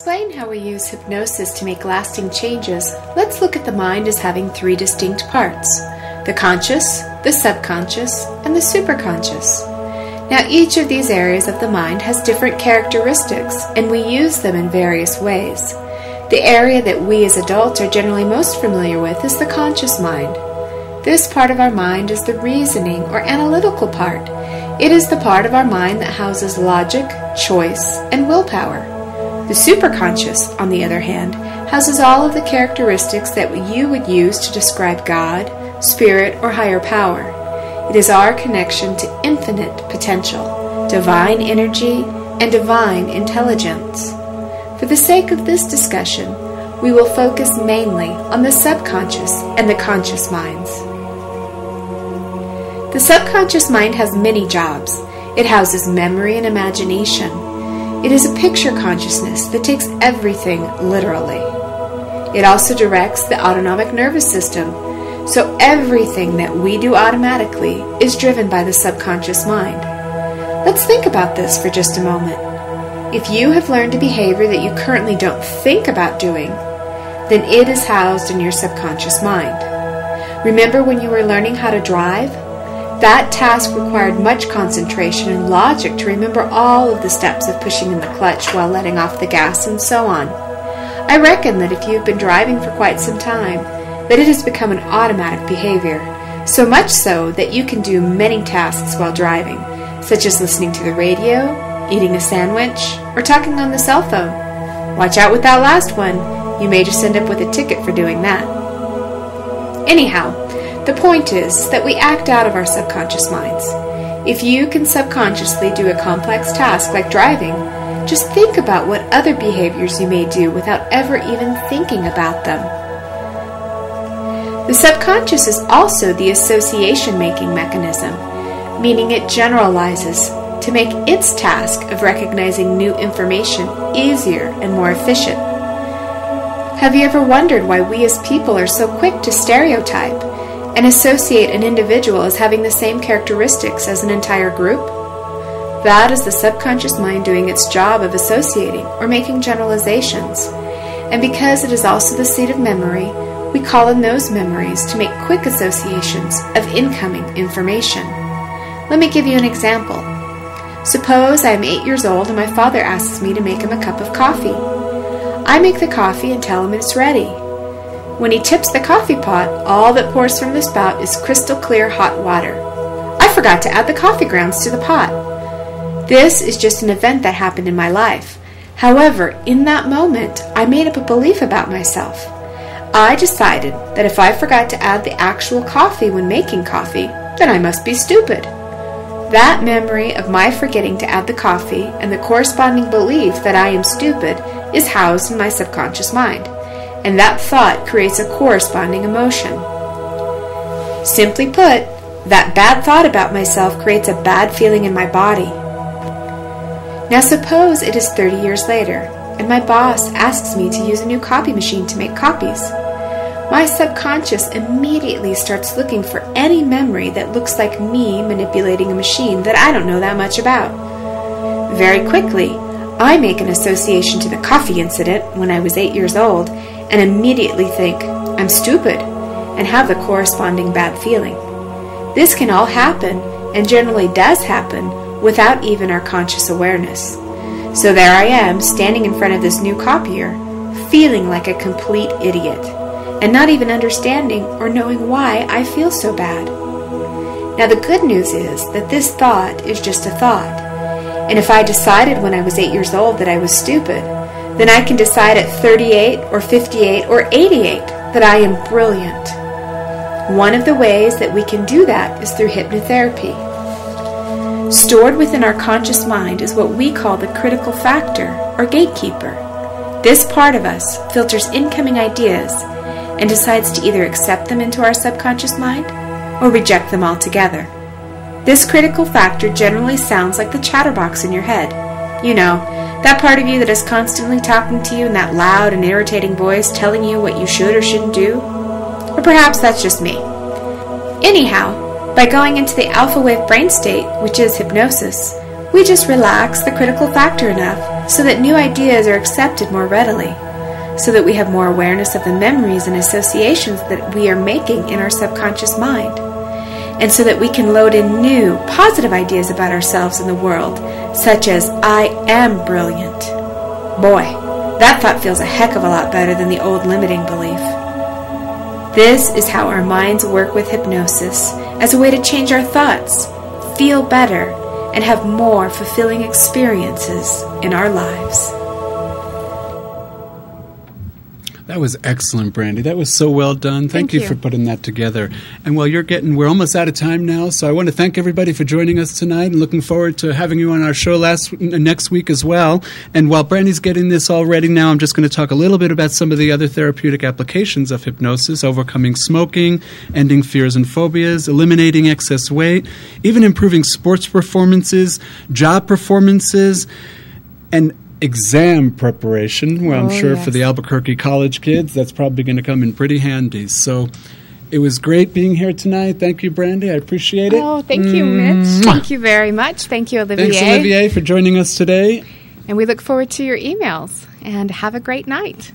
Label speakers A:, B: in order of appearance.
A: To explain how we use hypnosis to make lasting changes, let's look at the mind as having three distinct parts: the conscious, the subconscious, and the superconscious. Now, each of these areas of the mind has different characteristics, and we use them in various ways. The area that we as adults are generally most familiar with is the conscious mind. This part of our mind is the reasoning or analytical part. It is the part of our mind that houses logic, choice, and willpower. The superconscious, on the other hand, houses all of the characteristics that you would use to describe God, spirit, or higher power. It is our connection to infinite potential, divine energy, and divine intelligence. For the sake of this discussion, we will focus mainly on the subconscious and the conscious minds. The subconscious mind has many jobs. It houses memory and imagination. It is a picture consciousness that takes everything literally. It also directs the autonomic nervous system, so everything that we do automatically is driven by the subconscious mind. Let's think about this for just a moment. If you have learned a behavior that you currently don't think about doing, then it is housed in your subconscious mind. Remember when you were learning how to drive? That task required much concentration and logic to remember all of the steps of pushing in the clutch while letting off the gas and so on. I reckon that if you've been driving for quite some time, that it has become an automatic behavior, so much so that you can do many tasks while driving, such as listening to the radio, eating a sandwich, or talking on the cell phone. Watch out with that last one. You may just end up with a ticket for doing that. Anyhow, the point is that we act out of our subconscious minds. If you can subconsciously do a complex task like driving, just think about what other behaviors you may do without ever even thinking about them. The subconscious is also the association-making mechanism, meaning it generalizes to make its task of recognizing new information easier and more efficient. Have you ever wondered why we as people are so quick to stereotype and associate an individual as having the same characteristics as an entire group? That is the subconscious mind doing its job of associating or making generalizations. And because it is also the seat of memory, we call in those memories to make quick associations of incoming information. Let me give you an example. Suppose I am 8 years old and my father asks me to make him a cup of coffee. I make the coffee and tell him it's ready. When he tips the coffee pot, all that pours from the spout is crystal clear hot water. I forgot to add the coffee grounds to the pot. This is just an event that happened in my life. However, in that moment, I made up a belief about myself. I decided that if I forgot to add the actual coffee when making coffee, then I must be stupid. That memory of my forgetting to add the coffee and the corresponding belief that I am stupid is housed in my subconscious mind, and that thought creates a corresponding emotion. Simply put, that bad thought about myself creates a bad feeling in my body. Now suppose it is 30 years later, and my boss asks me to use a new copy machine to make copies. My subconscious immediately starts looking for any memory that looks like me manipulating a machine that I don't know that much about. Very quickly, I make an association to the coffee incident when I was 8 years old and immediately think, I'm stupid, and have the corresponding bad feeling. This can all happen, and generally does happen, without even our conscious awareness. So there I am, standing in front of this new copier, feeling like a complete idiot, and not even understanding or knowing why I feel so bad. Now the good news is that this thought is just a thought, and if I decided when I was 8 years old that I was stupid, then I can decide at 38 or 58 or 88 that I am brilliant. One of the ways that we can do that is through hypnotherapy. Stored within our conscious mind is what we call the critical factor, or gatekeeper. This part of us filters incoming ideas and decides to either accept them into our subconscious mind or reject them altogether. This critical factor generally sounds like the chatterbox in your head. You know, that part of you that is constantly talking to you in that loud and irritating voice telling you what you should or shouldn't do. Or perhaps that's just me. Anyhow, by going into the alpha wave brain state, which is hypnosis, We just relax the critical factor enough so that new ideas are accepted more readily, so that we have more awareness of the memories and associations that we are making in our subconscious mind, and so that we can load in new, positive ideas about ourselves and the world, such as, I am brilliant. Boy, that thought feels a heck of a lot better than the old limiting belief. This is how our minds work with hypnosis, as a way to change our thoughts, feel better, and have more fulfilling experiences in our lives.
B: That was excellent, Brandy. That was so well done. Thank you for putting that together. And while we're almost out of time now, so I want to thank everybody for joining us tonight and looking forward to having you on our show next week as well. And while Brandy's getting this all ready now, I'm just going to talk a little bit about some of the other therapeutic applications of hypnosis: overcoming smoking, ending fears and phobias, eliminating excess weight, even improving sports performances, job performances, and exam preparation. Well, I'm sure for the Albuquerque college kids, that's probably going to come in pretty handy. So it was great being here tonight. Thank you, Brandy. I appreciate it.
A: Oh, thank you, Mitch. Thank you very much. Thank you, Olivier.
B: Thanks, Olivier, for joining us today.
A: And we look forward to your emails. And have a great night.